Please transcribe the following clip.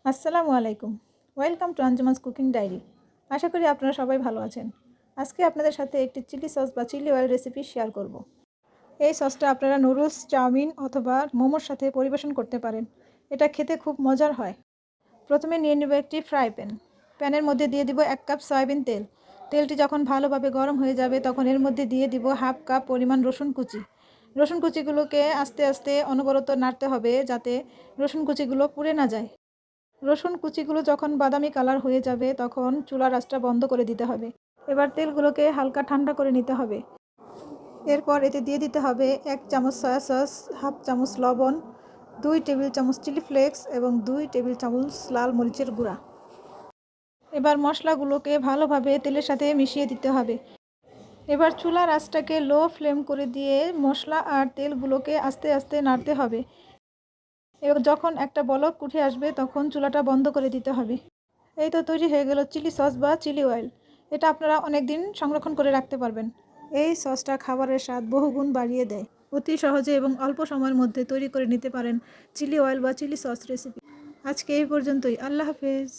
আসসালামু আলাইকুম। Welcome to Anjuman's cooking diary. আশা করি আপনারা সবাই ভালো আছেন। আজকে আপনাদের সাথে একটি চিলি সস বা চিলি অয়েল রেসিপি শেয়ার করব। এই সসটা আপনারা নুডলস, চাউমিন অথবা মোমোর সাথে পরিবেশন করতে পারেন। এটা খেতে খুব মজার হয়। প্রথমে নিয়ে নেব একটি ফ্রাই প্যান। প্যানের মধ্যে দিয়ে দিব 1 কাপ সয়াবিন তেল। তেলটি যখন ভালোভাবে গরম হয়ে যাবে তখন এর মধ্যে দিয়ে দিব 1/2 কাপ পরিমাণ রসুন কুচি। রসুন কুচিগুলোকে আস্তে আস্তে অনবরত নাড়তে হবে যাতে রসুন কুচিগুলো পুড়ে না যায়। রসুন কুচিগুলো যখন বাদামি কালার হয়ে যাবে তখন চুলার আঁচটা বন্ধ করে দিতে হবে। এবার তেলগুলোকে হালকা ঠান্ডা করে নিতে হবে। এরপর এতে দিয়ে দিতে হবে 1 চামচ সয়া সস, 1/2 চামচ লবণ, 2 টেবিল চামচ চিলি ফ্লেক্স এবং 2 টেবিল চামচ লাল মরিচের গুঁড়া। এবার মশলাগুলোকে ভালোভাবে তেলের সাথে মিশিয়ে দিতে হবে। এবার চুলার আঁচটাকে লো ফ্লেম করে দিয়ে মশলা আর তেলগুলোকে আস্তে আস্তে নাড়তে হবে। এবং যখন একটা বলক উঠে আসবে তখন চুলাটা বন্ধ করে দিতে হবে। এই তো তৈরি হয়ে গেল চিলি সস বা চিলি অয়েল। এটা আপনারা অনেক দিন সংরক্ষণ করে রাখতে পারবেন। এই সসটা খাবারের স্বাদ বহুগুণ বাড়িয়ে দেয়। অতি সহজে এবং অল্প সময়ের মধ্যে তৈরি করে নিতে পারেন চিলি অয়েল বা চিলি সস রেসিপি। আজকে এই পর্যন্তই। আল্লাহ হাফেজ।